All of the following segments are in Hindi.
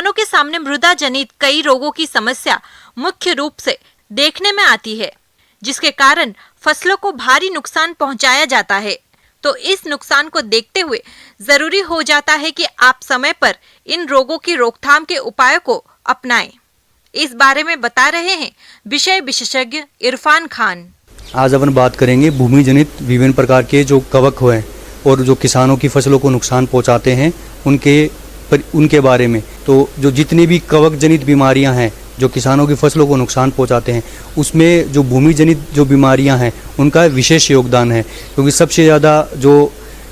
किसानों के सामने मृदा जनित कई रोगों की समस्या मुख्य रूप से देखने में आती है, जिसके कारण फसलों को भारी नुकसान पहुंचाया जाता है। तो इस नुकसान को देखते हुए जरूरी हो जाता है कि आप समय पर इन रोगों की रोकथाम के उपायों को अपनाएं। इस बारे में बता रहे हैं विषय विशेषज्ञ इरफान खान। आज अपन बात करेंगे भूमि जनित विभिन्न प्रकार के जो कवक हैं और जो किसानों की फसलों को नुकसान पहुंचाते हैं उनके बारे में। तो जो जितनी भी कवक जनित बीमारियां हैं जो किसानों की फसलों को नुकसान पहुंचाते हैं, उसमें जो भूमि जनित जो बीमारियां हैं उनका विशेष योगदान है, क्योंकि सबसे ज़्यादा जो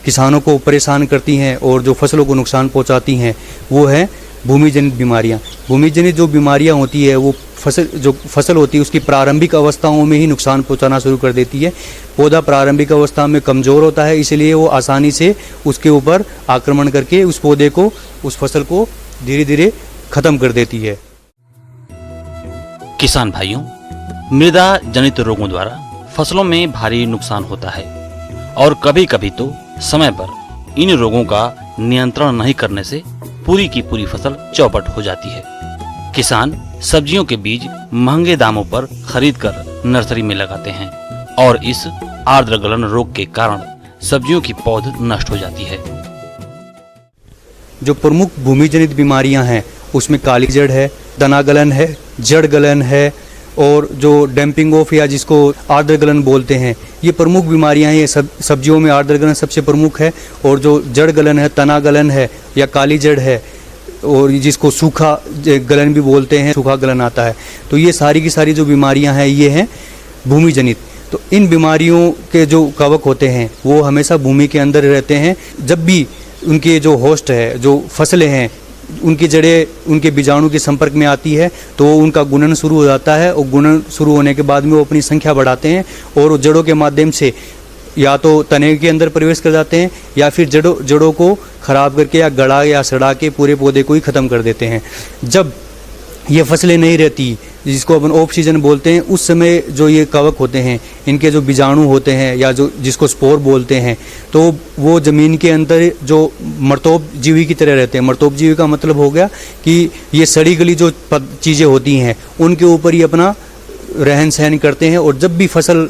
किसानों को परेशान करती हैं और जो फसलों को नुकसान पहुंचाती हैं वो है भूमि जनित बीमारियां। भूमि जनित जो बीमारियां होती है वो फसल होती है उसकी प्रारंभिक अवस्थाओं में ही नुकसान पहुंचाना शुरू कर देती है। पौधा प्रारंभिक अवस्था में कमज़ोर होता है, इसलिए वो आसानी से उसके ऊपर आक्रमण करके उस पौधे को, उस फसल को धीरे धीरे ख़त्म कर देती है। किसान भाइयों, मृदा जनित रोगों द्वारा फसलों में भारी नुकसान होता है और कभी कभी तो समय पर इन रोगों का नियंत्रण नहीं करने से पूरी की पूरी फसल चौपट हो जाती है। किसान सब्जियों के बीज महंगे दामों पर खरीदकर नर्सरी में लगाते हैं और इस आर्द्र गलन रोग के कारण सब्जियों की पौध नष्ट हो जाती है। जो प्रमुख भूमि जनित बीमारियां हैं उसमें काली जड़ है, तना गलन है, जड़ गलन है और जो डैम्पिंग ऑफ या जिसको आर्द्र गलन बोलते हैं, ये प्रमुख बीमारियां हैं। ये सब्जियों में आर्द्र गलन सबसे प्रमुख है और जो जड़ गलन है, तना गलन है या काली जड़ है और जिसको सूखा गलन भी बोलते हैं, सूखा गलन आता है। तो ये सारी की सारी जो बीमारियां हैं ये हैं भूमि जनित। तो इन बीमारियों के जो कवक होते हैं वो हमेशा भूमि के अंदर रहते हैं। जब भी उनके जो होस्ट है, जो फसलें हैं, उनकी जड़ें उनके बीजाणु के संपर्क में आती है तो उनका गुणन शुरू हो जाता है और गुणन शुरू होने के बाद में वो अपनी संख्या बढ़ाते हैं और जड़ों के माध्यम से या तो तने के अंदर प्रवेश कर जाते हैं या फिर जड़ों को खराब करके या गड़ा या सड़ा के पूरे पौधे को ही ख़त्म कर देते हैं। जब ये फसलें नहीं रहती, जिसको अपन ऑफ सीजन बोलते हैं, उस समय जो ये कवक होते हैं, इनके जो बीजाणु होते हैं या जो जिसको स्पोर बोलते हैं, तो वो ज़मीन के अंदर जो मर्तोब जीवी की तरह रहते हैं। मर्तोब जीवी का मतलब हो गया कि ये सड़ी गली जो चीज़ें होती हैं उनके ऊपर ही अपना रहन सहन करते हैं और जब भी फसल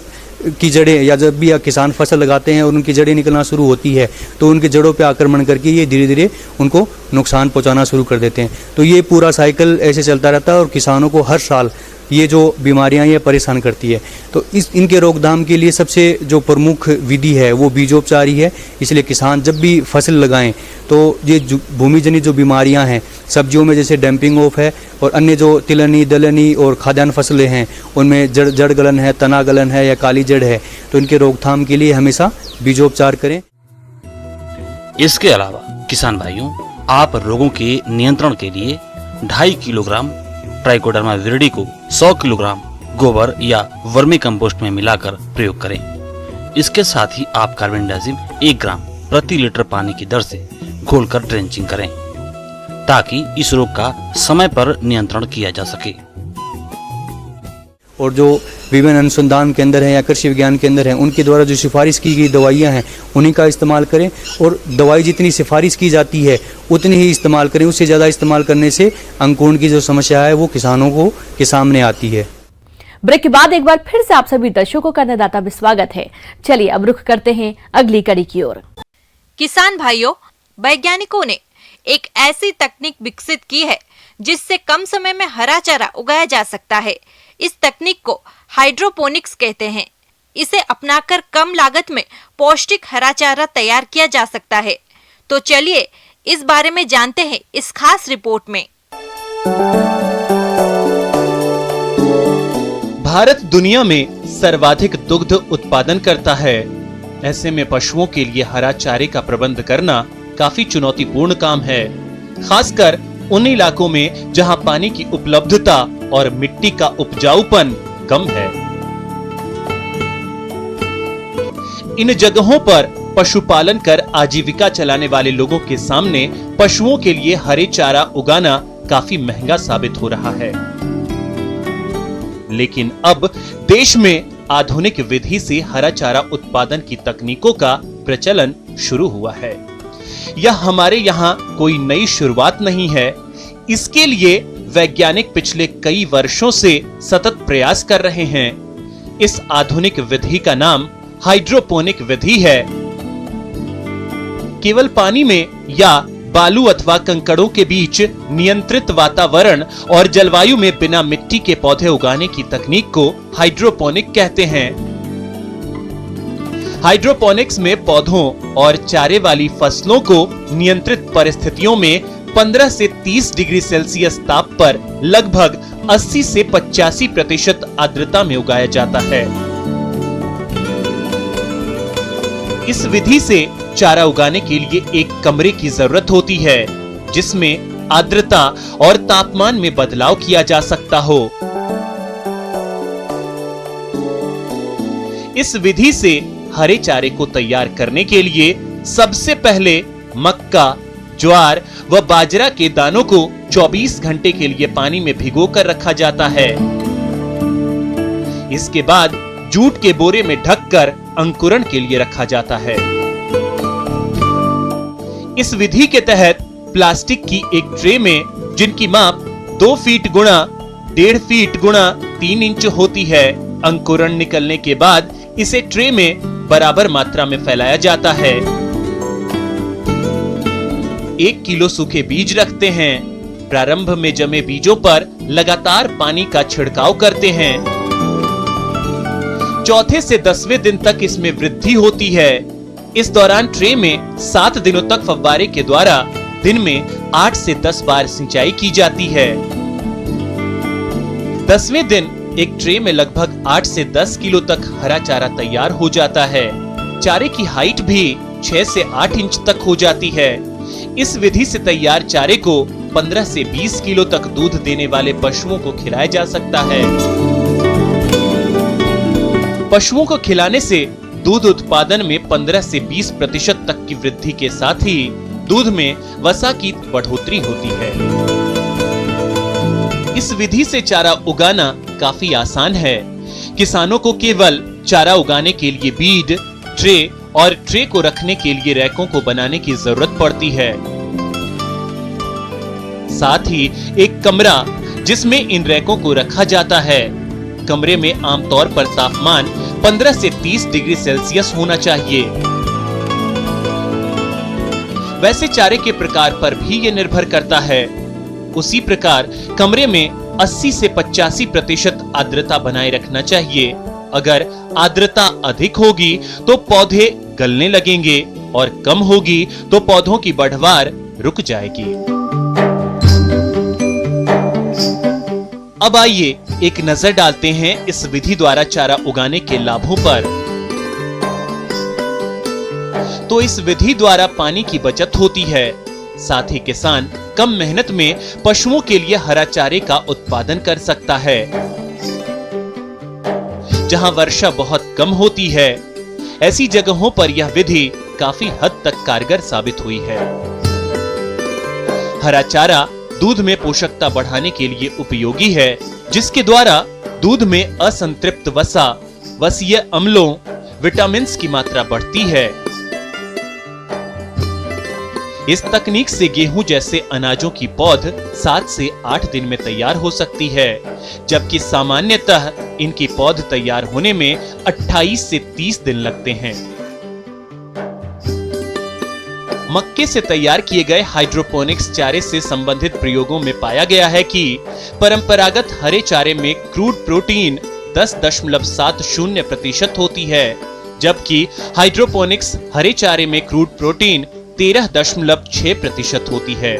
की जड़ें या जब भी किसान फसल लगाते हैं और उनकी जड़ें निकलना शुरू होती है तो उनके जड़ों पे आक्रमण करके ये धीरे धीरे उनको नुकसान पहुंचाना शुरू कर देते हैं। तो ये पूरा साइकिल ऐसे चलता रहता है और किसानों को हर साल ये जो बीमारियां ये परेशान करती है। तो इनके रोकथाम के लिए सबसे जो प्रमुख विधि है वो बीजोपचार ही है। इसलिए किसान जब भी फसल लगाएं तो ये भूमि जनित जो बीमारियां हैं सब्जियों में, जैसे डैम्पिंग ऑफ है और अन्य जो तिलहनी, दलहनी और खाद्यान्न फसलें हैं उनमें जड़ गलन है, तना गलन है या काली जड़ है, तो इनके रोकथाम के लिए हमेशा बीजोपचार करें। इसके अलावा किसान भाइयों, आप रोगों के नियंत्रण के लिए 2.5 किलोग्राम ट्राइकोडर्मा विरिडी को 100 किलोग्राम गोबर या वर्मी कंपोस्ट में मिलाकर प्रयोग करें। इसके साथ ही आप कार्बेंडाजिम 1 ग्राम प्रति लीटर पानी की दर से घोलकर ड्रेंचिंग करें ताकि इस रोग का समय पर नियंत्रण किया जा सके। और जो विभिन्न अनुसंधान केंद्र हैं या कृषि विज्ञान केंद्र हैं उनके द्वारा जो सिफारिश की गई दवाइयां हैं उन्हीं का इस्तेमाल करें और दवाई जितनी सिफारिश की जाती है उतनी ही इस्तेमाल करें। उससे ज़्यादा इस्तेमाल करने से अंकुरण की जो समस्या है वो किसानों को के सामने आती है। ब्रेक के बाद एक बार फिर से आप सभी दर्शकों का अन्नदाता में स्वागत है। चलिए अब रुख करते हैं अगली कड़ी की ओर। किसान भाइयों, वैज्ञानिकों ने एक ऐसी तकनीक विकसित की है जिससे कम समय में हरा चारा उगाया जा सकता है। इस तकनीक को हाइड्रोपोनिक्स कहते हैं। इसे अपनाकर कम लागत में पौष्टिक हरा चारा तैयार किया जा सकता है। तो चलिए इस बारे में जानते हैं इस खास रिपोर्ट में। भारत दुनिया में सर्वाधिक दुग्ध उत्पादन करता है। ऐसे में पशुओं के लिए हरा चारे का प्रबंध करना काफी चुनौतीपूर्ण काम है, खासकर उन इलाकों में जहां पानी की उपलब्धता और मिट्टी का उपजाऊपन कम है। इन जगहों पर पशुपालन कर आजीविका चलाने वाले लोगों के सामने पशुओं के लिए हरे चारा उगाना काफी महंगा साबित हो रहा है। लेकिन अब देश में आधुनिक विधि से हरा चारा उत्पादन की तकनीकों का प्रचलन शुरू हुआ है। यह हमारे यहाँ कोई नई शुरुआत नहीं है। इसके लिए वैज्ञानिक पिछले कई वर्षों से सतत प्रयास कर रहे हैं। इस आधुनिक विधि का नाम हाइड्रोपोनिक विधि है। केवल पानी में या बालू अथवा कंकड़ों के बीच नियंत्रित वातावरण और जलवायु में बिना मिट्टी के पौधे उगाने की तकनीक को हाइड्रोपोनिक कहते हैं। हाइड्रोपोनिक्स में पौधों और चारे वाली फसलों को नियंत्रित परिस्थितियों में 15 से 30 डिग्री सेल्सियस ताप पर लगभग 80 से 85% आर्द्रता में उगाया जाता है। इस विधि से चारा उगाने के लिए एक कमरे की जरूरत होती है जिसमें आर्द्रता और तापमान में बदलाव किया जा सकता हो। इस विधि से हरे चारे को तैयार करने के लिए सबसे पहले मक्का, ज्वार व बाजरा के दानों को 24 घंटे के लिए पानी में भिगोकर रखा जाता है। इसके बाद जूट के बोरे में ढककर अंकुरण के लिए रखा जाता है। इस विधि के तहत प्लास्टिक की एक ट्रे में जिनकी माप 2 फीट गुणा 1.5 फीट गुणा 3 इंच होती है, अंकुरण निकलने के बाद इसे ट्रे में बराबर मात्रा में फैलाया जाता है। 1 किलो सूखे बीज रखते हैं। प्रारंभ में जमे बीजों पर लगातार पानी का छिड़काव करते हैं। चौथे से 10वें दिन तक इसमें वृद्धि होती है। इस दौरान ट्रे में 7 दिनों तक फव्वारे के द्वारा दिन में 8 से 10 बार सिंचाई की जाती है। 10वें दिन एक ट्रे में लगभग 8 से 10 किलो तक हरा चारा तैयार हो जाता है। चारे की हाइट भी 6 से 8 इंच तक हो जाती है। इस विधि से तैयार चारे को 15 से 20 किलो तक दूध देने वाले पशुओं को खिलाया जा सकता है। पशुओं को खिलाने से दूध उत्पादन में 15 से 20% तक की वृद्धि के साथ ही दूध में वसा की बढ़ोतरी होती है। इस विधि से चारा उगाना काफी आसान है। किसानों को केवल चारा उगाने के लिए बीड, ट्रे और ट्रे को रखने के लिए रैकों को बनाने की जरूरत पड़ती है। साथ ही एक कमरा जिसमें इन रैकों को रखा जाता है। कमरे में आमतौर पर तापमान 15 से 30 डिग्री सेल्सियस होना चाहिए। वैसे चारे के प्रकार पर भी ये निर्भर करता है। उसी प्रकार कमरे में 80 से 85% आर्द्रता बनाए रखना चाहिए। अगर आर्द्रता अधिक होगी तो पौधे गलने लगेंगे और कम होगी तो पौधों की बढ़वार रुक जाएगी। अब आइए एक नजर डालते हैं इस विधि द्वारा चारा उगाने के लाभों पर। तो इस विधि द्वारा पानी की बचत होती है। साथ ही किसान कम मेहनत में पशुओं के लिए हरा चारे का उत्पादन कर सकता है। जहां वर्षा बहुत कम होती है, ऐसी जगहों पर यह विधि काफी हद तक कारगर साबित हुई है। हरा चारा दूध में पोषकता बढ़ाने के लिए उपयोगी है, जिसके द्वारा दूध में असंतृप्त वसा, वसीय अम्लों, विटामिन्स की मात्रा बढ़ती है। इस तकनीक से गेहूं जैसे अनाजों की पौध 7 से 8 दिन में तैयार हो सकती है, जबकि सामान्यतः इनकी पौध तैयार होने में 28 से 30 दिन लगते हैं। मक्के से तैयार किए गए हाइड्रोपोनिक्स चारे से संबंधित प्रयोगों में पाया गया है कि परंपरागत हरे चारे में क्रूड प्रोटीन 10.70% होती है, जबकि हाइड्रोपोनिक्स हरे चारे में क्रूड प्रोटीन 13.6% होती है।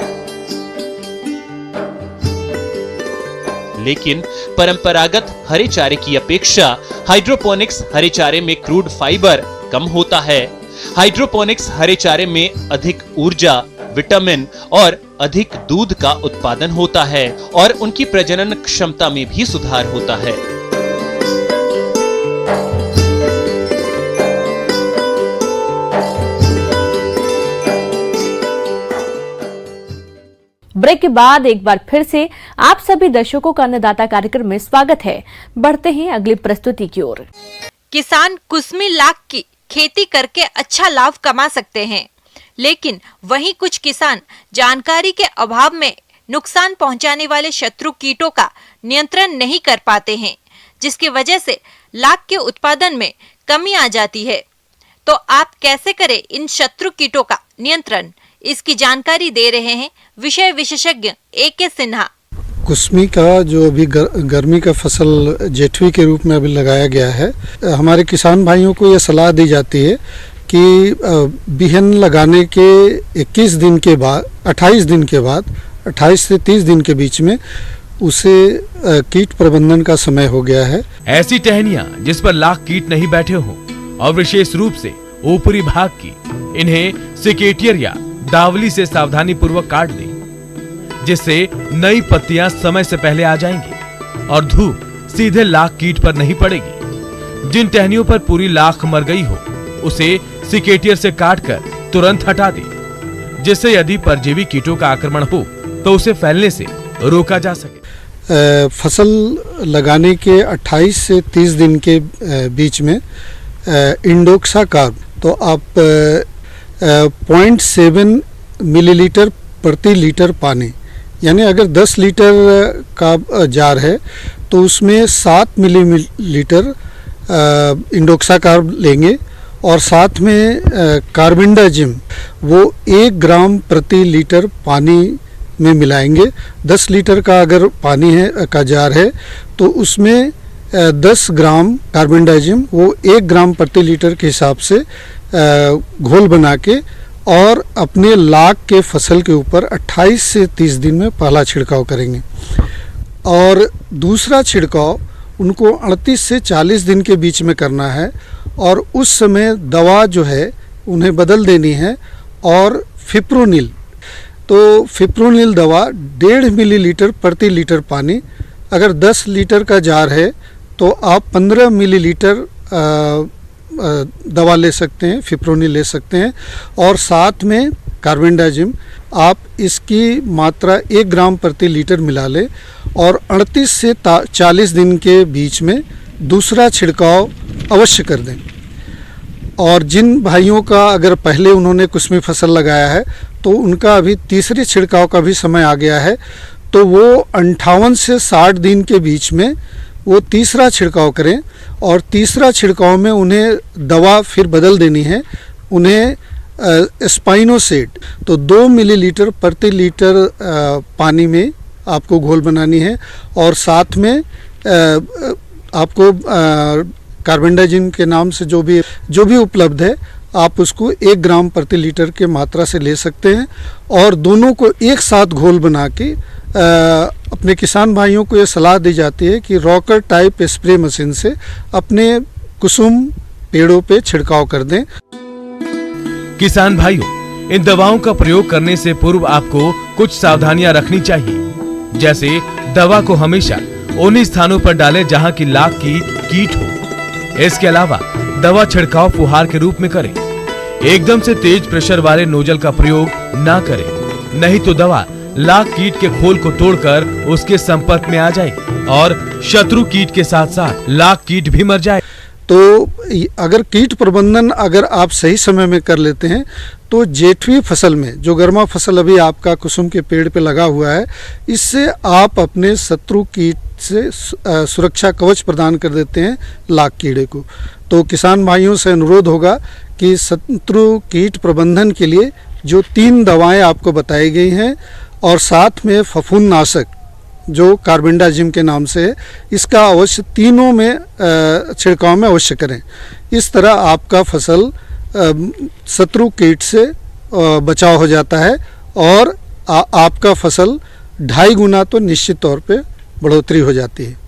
लेकिन परंपरागत हरे चारे की अपेक्षा हाइड्रोपोनिक्स हरे चारे में क्रूड फाइबर कम होता है। हाइड्रोपोनिक्स हरे चारे में अधिक ऊर्जा, विटामिन और अधिक दूध का उत्पादन होता है और उनकी प्रजनन क्षमता में भी सुधार होता है। ब्रेक के बाद एक बार फिर से आप सभी दर्शकों का अन्नदाता कार्यक्रम में स्वागत है। बढ़ते हैं अगली प्रस्तुति की ओर। किसान कुसमी लाख की खेती करके अच्छा लाभ कमा सकते हैं, लेकिन वहीं कुछ किसान जानकारी के अभाव में नुकसान पहुंचाने वाले शत्रु कीटों का नियंत्रण नहीं कर पाते हैं, जिसकी वजह से लाख के उत्पादन में कमी आ जाती है। तो आप कैसे करें इन शत्रु कीटों का नियंत्रण, इसकी जानकारी दे रहे हैं विषय विशेषज्ञ AK सिन्हा। कुसमी का जो अभी गर्मी का फसल जेठवी के रूप में अभी लगाया गया है, हमारे किसान भाइयों को यह सलाह दी जाती है कि बिहन लगाने के 21 दिन के बाद 28 दिन के बाद 28 से 30 दिन के बीच में उसे कीट प्रबंधन का समय हो गया है। ऐसी टहनियां जिस पर लाख कीट नहीं बैठे हों और विशेष रूप से ऊपरी भाग की, इन्हें सिकेटियर या दावली से सावधानी पूर्वक काट दें, जिससे नई पत्तियां समय से पहले आ जाएंगी और धूप सीधे लाख कीट पर नहीं पड़ेगी। जिन टहनियों पर पूरी लाख मर गई हो उसे सिकेटियर से काटकर तुरंत हटा दें, जिससे यदि परजीवी कीटों का आक्रमण हो तो उसे फैलने से रोका जा सके। फसल लगाने के 28 से 30 दिन के बीच में इंडोक्सा कार्ब तो आप 0.7 मिलीलीटर प्रति लीटर पानी, यानी अगर 10 लीटर का जार है तो उसमें 7 मिलीलीटर इंडोक्सा कार्ब लेंगे और साथ में कार्बेंडाजिम वो 1 ग्राम प्रति लीटर पानी में मिलाएंगे। 10 लीटर का अगर पानी है का जार है तो उसमें 10 ग्राम कार्बेंडाजिम वो 1 ग्राम प्रति लीटर के हिसाब से घोल बना के और अपने लाख के फसल के ऊपर 28 से 30 दिन में पहला छिड़काव करेंगे और दूसरा छिड़काव उनको 38 से 40 दिन के बीच में करना है और उस समय दवा जो है उन्हें बदल देनी है और फिप्रोनिल, तो फिप्रोनिल दवा 1.5 मिलीलीटर प्रति लीटर पानी, अगर 10 लीटर का जार है तो आप 15 मिलीलीटर दवा ले सकते हैं, फिप्रोनिल ले सकते हैं और साथ में कार्बेंडाजिम आप इसकी मात्रा 1 ग्राम प्रति लीटर मिला लें और 38 से 40 दिन के बीच में दूसरा छिड़काव अवश्य कर दें। और जिन भाइयों का अगर पहले उन्होंने कुसमी फसल लगाया है तो उनका अभी तीसरे छिड़काव का भी समय आ गया है, तो वो 58 से 60 दिन के बीच में वो तीसरा छिड़काव करें और तीसरा छिड़काव में उन्हें दवा फिर बदल देनी है, उन्हें स्पाइनोसेट तो 2 मिलीलीटर प्रति लीटर पानी में आपको घोल बनानी है और साथ में आपको कार्बेंडाजिम के नाम से जो भी उपलब्ध है आप उसको 1 ग्राम प्रति लीटर के मात्रा से ले सकते हैं और दोनों को एक साथ घोल बना के अपने किसान भाइयों को ये सलाह दी जाती है कि रॉकर टाइप स्प्रे मशीन से अपने कुसुम पेड़ों पे छिड़काव कर दें। किसान भाइयों, इन दवाओं का प्रयोग करने से पूर्व आपको कुछ सावधानियां रखनी चाहिए, जैसे दवा को हमेशा उन्हीं स्थानों पर डालें जहां की लाख की कीट हो। इसके अलावा दवा छिड़काव फुहार के रूप में करें, एकदम से तेज प्रेशर वाले नोजल का प्रयोग ना करें, नहीं तो दवा लाख कीट के खोल को तोड़कर उसके संपर्क में आ जाएगी और शत्रु कीट के साथ साथ लाख कीट भी मर जाए। तो अगर कीट प्रबंधन अगर आप सही समय में कर लेते हैं तो जेठवी फसल में जो गर्मा फसल अभी आपका कुसुम के पेड़ पे लगा हुआ है, इससे आप अपने शत्रु कीट से सुरक्षा कवच प्रदान कर देते हैं लाख कीड़े को। तो किसान भाइयों से अनुरोध होगा कि शत्रु कीट प्रबंधन के लिए जो 3 दवाएं आपको बताई गई हैं और साथ में फफूंदनाशक जो कार्बेंडाजिम के नाम से है, इसका अवश्य तीनों में छिड़काव में अवश्य करें। इस तरह आपका फसल शत्रु कीट से बचाव हो जाता है और आपका फसल 2.5 गुना तो निश्चित तौर पे बढ़ोतरी हो जाती है।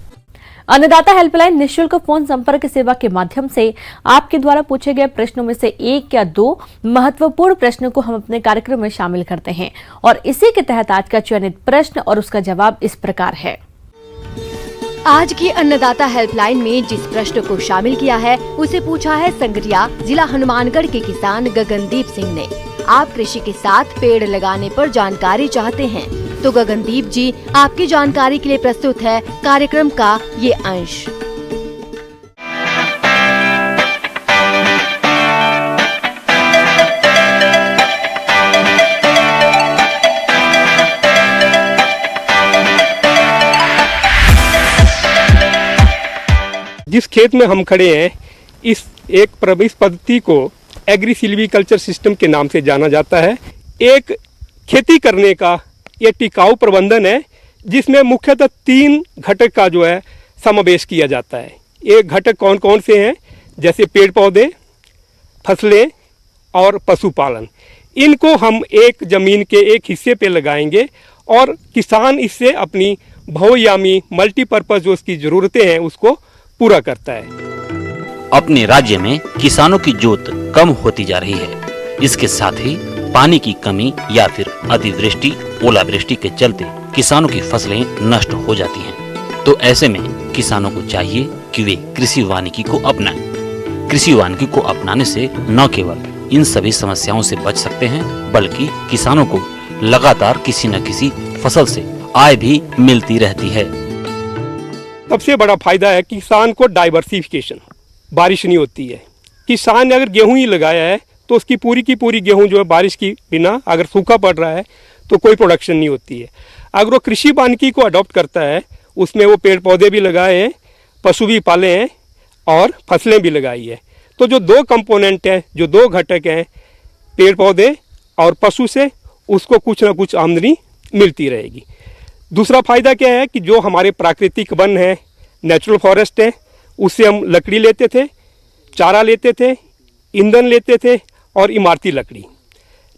अन्नदाता हेल्पलाइन निःशुल्क फोन संपर्क सेवा के माध्यम से आपके द्वारा पूछे गए प्रश्नों में से 1 या 2 महत्वपूर्ण प्रश्नों को हम अपने कार्यक्रम में शामिल करते हैं और इसी के तहत आज का चयनित प्रश्न और उसका जवाब इस प्रकार है। आज की अन्नदाता हेल्पलाइन में जिस प्रश्न को शामिल किया है उसे पूछा है संगरिया जिला हनुमानगढ़ के किसान गगनदीप सिंह ने। आप कृषि के साथ पेड़ लगाने पर जानकारी चाहते हैं तो गगनदीप जी आपकी जानकारी के लिए प्रस्तुत है कार्यक्रम का ये अंश। जिस खेत में हम खड़े हैं इस पद्धति को एग्री सिल्वीकल्चर सिस्टम के नाम से जाना जाता है। एक खेती करने का ये टिकाऊ प्रबंधन है जिसमें मुख्यतः 3 घटक का जो है समावेश किया जाता है। ये घटक कौन कौन से हैं, जैसे पेड़ पौधे, फसलें और पशुपालन। इनको हम एक ज़मीन के एक हिस्से पे लगाएंगे और किसान इससे अपनी बहुआयामी मल्टीपर्पज़ जो उसकी ज़रूरतें हैं उसको पूरा करता है। अपने राज्य में किसानों की जोत कम होती जा रही है। इसके साथ ही पानी की कमी या फिर अतिवृष्टि, ओलावृष्टि के चलते किसानों की फसलें नष्ट हो जाती हैं। तो ऐसे में किसानों को चाहिए कि वे कृषि वानिकी को अपनाएं। कृषि वानिकी को अपनाने से न केवल इन सभी समस्याओं से बच सकते हैं बल्कि किसानों को लगातार किसी न किसी फसल से आय भी मिलती रहती है। सबसे बड़ा फायदा है किसान को डाइवर्सिफिकेशन। बारिश नहीं होती है, किसान ने अगर गेहूं ही लगाया है तो उसकी पूरी की पूरी गेहूं जो है बारिश की बिना अगर सूखा पड़ रहा है तो कोई प्रोडक्शन नहीं होती है। अगर वो कृषि वानिकी को अडॉप्ट करता है, उसमें वो पेड़ पौधे भी लगाए हैं, पशु भी पाले हैं और फसलें भी लगाई है, तो जो 2 कंपोनेंट हैं, जो 2 घटक हैं, पेड़ पौधे और पशु से उसको कुछ ना कुछ आमदनी मिलती रहेगी। दूसरा फ़ायदा क्या है कि जो हमारे प्राकृतिक वन है, नेचुरल फॉरेस्ट है, उससे हम लकड़ी लेते थे, चारा लेते थे, ईंधन लेते थे और इमारती लकड़ी।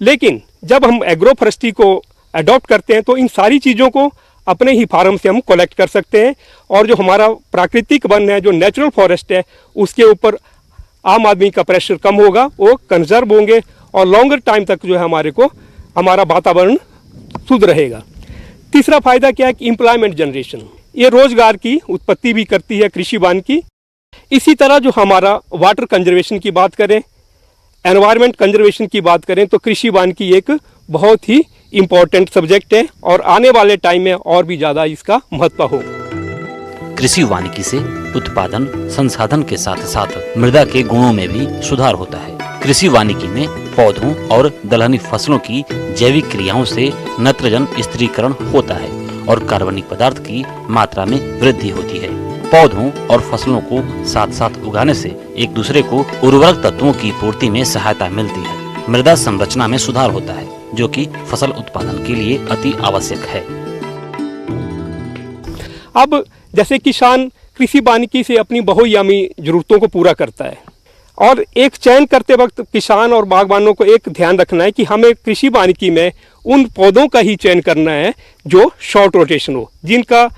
लेकिन जब हम एग्रो फॉरेस्ट्री को अडॉप्ट करते हैं तो इन सारी चीज़ों को अपने ही फार्म से हम कलेक्ट कर सकते हैं और जो हमारा प्राकृतिक वन है, जो नेचुरल फॉरेस्ट है, उसके ऊपर आम आदमी का प्रेशर कम होगा, वो कंजर्व होंगे और लॉन्गर टाइम तक जो है हमारा वातावरण शुद्ध रहेगा। तीसरा फायदा क्या है कि एम्प्लॉयमेंट जनरेशन, ये रोजगार की उत्पत्ति भी करती है कृषि वानिकी। इसी तरह जो हमारा वाटर कंजर्वेशन की बात करें, एनवायरनमेंट कंजर्वेशन की बात करें तो कृषि वानिकी एक बहुत ही इम्पोर्टेंट सब्जेक्ट है और आने वाले टाइम में और भी ज़्यादा इसका महत्व हो। कृषि वानिकी से उत्पादन संसाधन के साथ साथ मृदा के गुणों में भी सुधार होता है। कृषि वानिकी में पौधों और दलहनी फसलों की जैविक क्रियाओं से नत्रजन स्थिरीकरण होता है और कार्बनिक पदार्थ की मात्रा में वृद्धि होती है। पौधों और फसलों को साथ साथ उगाने से एक दूसरे को उर्वरक तत्वों की पूर्ति में सहायता मिलती है। मृदा संरचना में सुधार होता है जो कि फसल उत्पादन के लिए अति आवश्यक है। अब जैसे किसान कृषि वानिकी से अपनी बहुआयामी जरूरतों को पूरा करता है और एक चयन करते वक्त किसान और बागवानों को एक ध्यान रखना है कि हमें कृषि वानिकी में उन पौधों का ही चयन करना है जो शॉर्ट रोटेशन हो, जिनका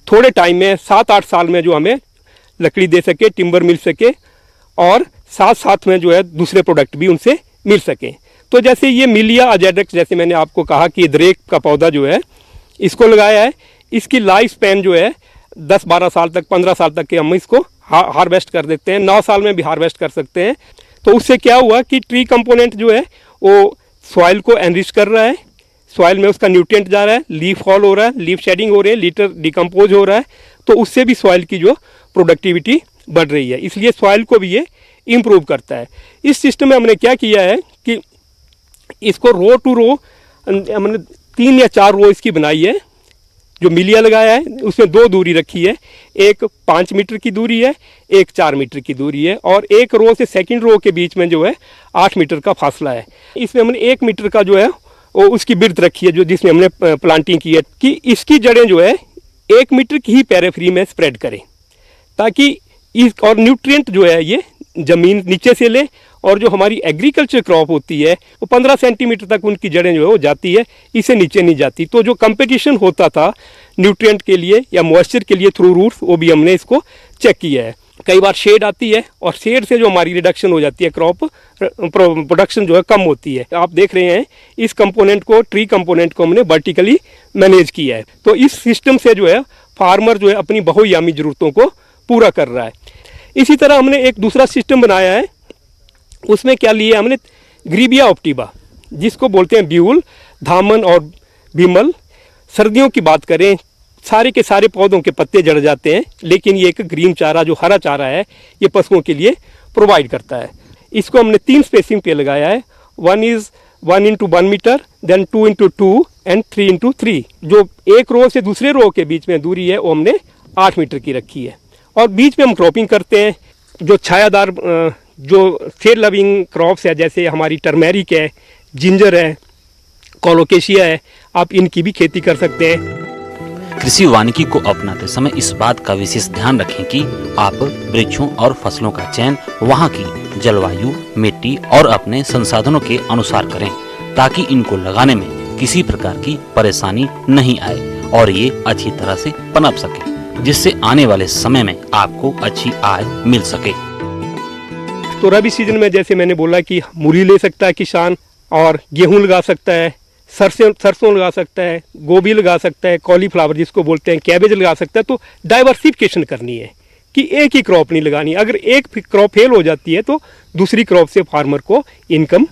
थोड़े टाइम में 7-8 साल में जो हमें लकड़ी दे सके, टिम्बर मिल सके और साथ साथ में जो है दूसरे प्रोडक्ट भी उनसे मिल सकें। तो जैसे ये मिलिया अजेडक्स, जैसे मैंने आपको कहा कि दरेक का पौधा जो है इसको लगाया है, इसकी लाइफ स्पैन जो है 10-12 साल तक, 15 साल तक के हम इसको हार्वेस्ट कर देते हैं, 9 साल में भी हार्वेस्ट कर सकते हैं। तो उससे क्या हुआ कि ट्री कंपोनेंट जो है वो सॉइल को एनरिच कर रहा है, सॉइल में उसका न्यूट्रिएंट जा रहा है, लीफ फॉल हो रहा है, लीफ शेडिंग हो रही है, लीटर डिकम्पोज हो रहा है, तो उससे भी सॉइल की जो प्रोडक्टिविटी बढ़ रही है, इसलिए सॉइल को भी ये इम्प्रूव करता है। इस सिस्टम में हमने क्या किया है कि इसको रो टू रो हमने 3 या 4 रो इसकी बनाई है। जो मिलिया लगाया है उसमें 2 दूरी रखी है, एक 5 मीटर की दूरी है, एक 4 मीटर की दूरी है और एक रो से सेकंड रो के बीच में जो है 8 मीटर का फासला है। इसमें हमने 1 मीटर का जो है वो उसकी बिर्थ रखी है, जो जिसमें हमने प्लांटिंग की है कि इसकी जड़ें जो है 1 मीटर की ही पेरिफेरी में स्प्रेड करें ताकि इस और न्यूट्रिएंट जो है ये ज़मीन नीचे से ले और जो हमारी एग्रीकल्चर क्रॉप होती है वो 15 सेंटीमीटर तक उनकी जड़ें जो है वो जाती है, इससे नीचे नहीं जाती। तो जो कंपटीशन होता था न्यूट्रिएंट के लिए या मॉइस्चर के लिए थ्रू रूट्स, वो भी हमने इसको चेक किया है। कई बार शेड आती है और शेड से जो हमारी रिडक्शन हो जाती है, क्रॉप प्रोडक्शन जो है कम होती है। आप देख रहे हैं इस कंपोनेंट को, ट्री कंपोनेंट को हमने वर्टिकली मैनेज किया है। तो इस सिस्टम से जो है फार्मर जो है अपनी बहुआयामी ज़रूरतों को पूरा कर रहा है। इसी तरह हमने एक दूसरा सिस्टम बनाया है, उसमें क्या लिया हमने ग्रीबिया ऑप्टिबा, जिसको बोलते हैं ब्यूल, धामन और भीमल। सर्दियों की बात करें सारे के सारे पौधों के पत्ते जड़ जाते हैं, लेकिन ये एक ग्रीन चारा जो हरा चारा है ये पशुओं के लिए प्रोवाइड करता है। इसको हमने 3 स्पेसिंग पे लगाया है, 1 is 1 into 1 metre, then 2 into 2 and 3 into 3। जो एक रो से दूसरे रो के बीच में दूरी है वो हमने 8 मीटर की रखी है और बीच में हम क्रॉपिंग करते हैं। जो छायादार जो शेड लविंग क्रॉप्स है, जैसे हमारी टर्मेरिक है, जिंजर है, कोलोकेशिया है, आप इनकी भी खेती कर सकते हैं। कृषि वानिकी को अपनाते समय इस बात का विशेष ध्यान रखें कि आप वृक्षों और फसलों का चयन वहाँ की जलवायु, मिट्टी और अपने संसाधनों के अनुसार करें, ताकि इनको लगाने में किसी प्रकार की परेशानी नहीं आए और ये अच्छी तरह से पनप सके, जिससे आने वाले समय में आपको अच्छी आय मिल सके। तो रबी सीजन में जैसे मैंने बोला कि मूली ले सकता है किसान, और गेहूं लगा सकता है, सरसों लगा सकता है, गोभी लगा सकता है, कॉलीफ्लावर जिसको बोलते हैं, कैबेज लगा सकता है। तो डाइवर्सिफिकेशन करनी है कि एक ही क्रॉप नहीं लगानी। अगर एक क्रॉप फेल हो जाती है तो दूसरी क्रॉप से फार्मर को इनकम।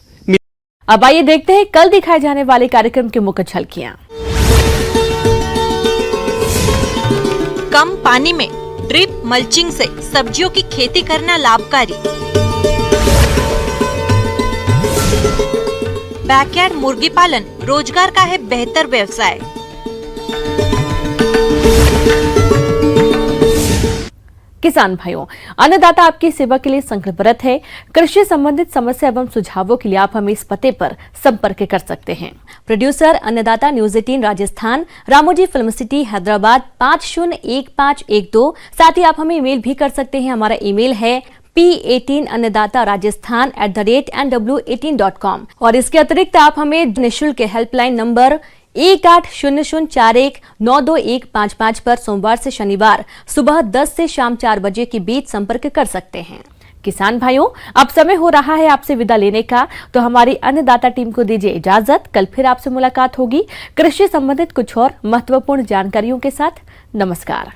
अब आइए देखते हैं कल दिखाए जाने वाले कार्यक्रम की मुख्य झलकियां। कम पानी में ड्रिप मल्चिंग से सब्जियों की खेती करना लाभकारी। बैकयार्ड मुर्गी पालन रोजगार का है बेहतर व्यवसाय। किसान भाइयों, अन्नदाता आपकी सेवा के लिए संकल्परत है। कृषि संबंधित समस्या एवं सुझावों के लिए आप हमें इस पते पर संपर्क कर सकते हैं। प्रोड्यूसर अन्नदाता news 18 Rajasthan, Ramoji film city Hyderabad 501512। साथ ही आप हमें ईमेल भी कर सकते हैं। हमारा ईमेल है p18annadataraajasthan@nw18.com। और इसके अतिरिक्त आप हमें निःशुल्क हेल्पलाइन नंबर 180041922155 पर सोमवार से शनिवार सुबह 10 से शाम 4 बजे के बीच संपर्क कर सकते हैं। किसान भाइयों, अब समय हो रहा है आपसे विदा लेने का, तो हमारी अन्नदाता टीम को दीजिए इजाजत। कल फिर आपसे मुलाकात होगी कृषि संबंधित कुछ और महत्वपूर्ण जानकारियों के साथ। नमस्कार।